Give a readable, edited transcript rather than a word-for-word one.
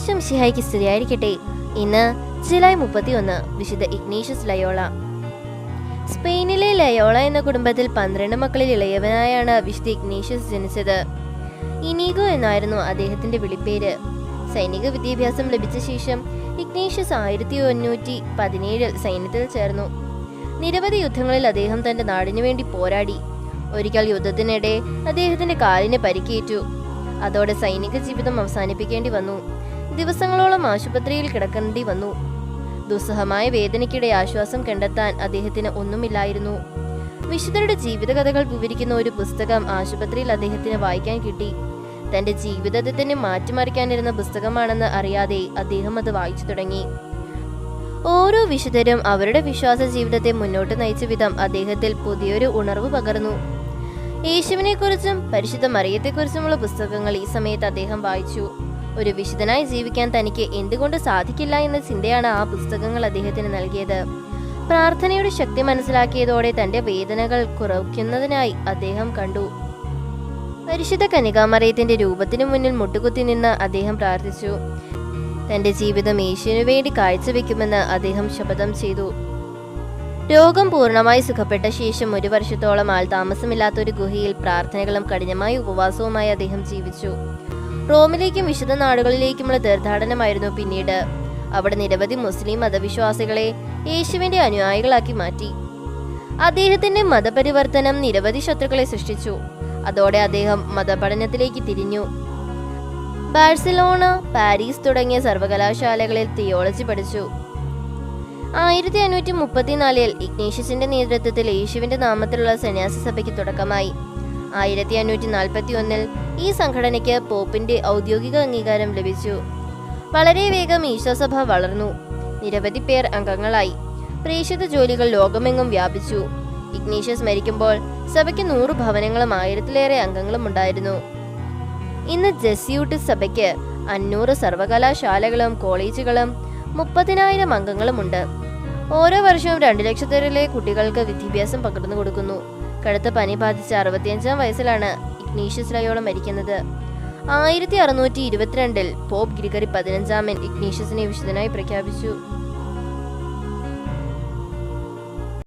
ഈശോ മിശിഹായ്ക്ക് സ്തുതിയായിരിക്കട്ടെ. ഇന്ന് ജൂലൈ 31, വിശുദ്ധ ഇഗ്നേഷ്യസ് ലയോള. സ്പെയിനിലെ ലയോള എന്ന കുടുംബത്തിൽ 12 മക്കളിൽ ഇളയവനായാണ് വിശുദ്ധ ഇഗ്നേഷ്യസ് ജനിച്ചത്. ഇനീഗോ എന്നായിരുന്നു അദ്ദേഹത്തിന്റെ വിളിപ്പേര്. സൈനിക വിദ്യാഭ്യാസം ലഭിച്ച ശേഷം ഇഗ്നേഷ്യസ് 1517 സൈന്യത്തിൽ ചേർന്നു. നിരവധി യുദ്ധങ്ങളിൽ അദ്ദേഹം തന്റെ നാടിനു വേണ്ടി പോരാടി. ഒരിക്കൽ യുദ്ധത്തിനിടെ അദ്ദേഹത്തിന്റെ കാലിന് പരിക്കേറ്റു. അതോടെ സൈനിക ജീവിതം അവസാനിപ്പിക്കേണ്ടി വന്നു. ദിവസങ്ങളോളം ആശുപത്രിയിൽ കിടക്കേണ്ടി വന്നു. ദുസ്സഹമായ വേദനയ്ക്കിടെ ആശ്വാസം കണ്ടെത്താൻ അദ്ദേഹത്തിന് ഒന്നുമില്ലായിരുന്നു. വിശുദ്ധരുടെ ജീവിതകഥകൾ വിവരിക്കുന്ന ഒരു പുസ്തകം ആശുപത്രിയിൽ അദ്ദേഹത്തിന് വായിക്കാൻ കിട്ടി. തന്റെ ജീവിതത്തെ തന്നെ മാറ്റിമറിക്കാനിരുന്ന പുസ്തകമാണെന്ന് അറിയാതെ അദ്ദേഹം അത് വായിച്ചു തുടങ്ങി. ഓരോ വിശുദ്ധരും അവരുടെ വിശ്വാസ ജീവിതത്തെ മുന്നോട്ട് നയിച്ച വിധം അദ്ദേഹത്തിൽ പുതിയൊരു ഉണർവ് പകർന്നു. യേശുവിനെക്കുറിച്ചും പരിശുദ്ധ മറിയത്തെക്കുറിച്ചുമുള്ള പുസ്തകങ്ങൾ ഈ സമയത്ത് അദ്ദേഹം വായിച്ചു. ഒരു വിശുദ്ധനായി ജീവിക്കാൻ തനിക്ക് എന്തുകൊണ്ട് സാധിക്കില്ല എന്ന ചിന്തയാണ് ആ പുസ്തകങ്ങൾ അദ്ദേഹത്തിന് നൽകിയത്. പ്രാർത്ഥനയുടെ ശക്തി മനസ്സിലാക്കിയതോടെ തന്റെ വേദനകൾ കുറയ്ക്കുന്നതിനായി അദ്ദേഹം കണ്ടു. പരിശുദ്ധ കന്യകാമറിയത്തിന്റെ രൂപത്തിനു മുന്നിൽ മുട്ടുകുത്തി നിന്ന് അദ്ദേഹം പ്രാർത്ഥിച്ചു. തന്റെ ജീവിതം യേശുവിനു വേണ്ടി കാഴ്ചവെക്കുമെന്ന് അദ്ദേഹം ശപഥം ചെയ്തു. രോഗം പൂർണ്ണമായി സുഖപ്പെട്ട ശേഷം 1 വർഷത്തോളം ആൾ താമസമില്ലാത്ത ഒരു ഗുഹയിൽ പ്രാർത്ഥനകളും കഠിനമായ ഉപവാസവുമായി അദ്ദേഹം ജീവിച്ചു. റോമിലേക്കും വിശുദ്ധ നാടുകളിലേക്കുമുള്ള തീർത്ഥാടനമായിരുന്നു പിന്നീട്. അവിടെ നിരവധി മുസ്ലിം മതവിശ്വാസികളെ യേശുവിന്റെ അനുയായികളാക്കി മാറ്റി. അദ്ദേഹത്തിന്റെ മതപരിവർത്തനം നിരവധി ശത്രുക്കളെ സൃഷ്ടിച്ചു. അതോടെ അദ്ദേഹം മതപഠനത്തിലേക്ക് തിരിഞ്ഞു. ബാഴ്സലോണ, പാരീസ് തുടങ്ങിയ സർവകലാശാലകളിൽ തിയോളജി പഠിച്ചു. 1534 ഇഗ്നേഷ്യസിന്റെ നേതൃത്വത്തിൽ യേശുവിന്റെ നാമത്തിലുള്ള സന്യാസ സഭയ്ക്ക് തുടക്കമായി. 1541 ഈ സംഘടനയ്ക്ക് പോപ്പിന്റെ ഔദ്യോഗിക അംഗീകാരം ലഭിച്ചു. വളരെ വേഗം ഈശോസഭ വളർന്നു. നിരവധി പേർ അംഗങ്ങളായി. പ്രേക്ഷിത ജോലികൾ ലോകമെങ്ങും വ്യാപിച്ചു. ഇഗ്നേഷ്യസ് മരിക്കുമ്പോൾ സഭയ്ക്ക് 100 ഭവനങ്ങളും 1000-ലേറെ അംഗങ്ങളും ഉണ്ടായിരുന്നു. ഇന്ന് ജെസ്യൂട്ട് സഭയ്ക്ക് 500 സർവകലാശാലകളും കോളേജുകളും 30,000 അംഗങ്ങളുമുണ്ട്. ഓരോ വർഷവും 2 ലക്ഷത്തിലെ കുട്ടികൾക്ക് വിദ്യാഭ്യാസം പകർന്നു കൊടുക്കുന്നു. കടുത്ത പനി ബാധിച്ച 65-ാം വയസ്സിലാണ് ഇഗ്നേഷ്യസ് ലയോള മരിക്കുന്നത്. 1622 പോപ്പ് ഗ്രിഗറി 15 ഇഗ്നേഷ്യസിനെ വിശുദ്ധനായി പ്രഖ്യാപിച്ചു.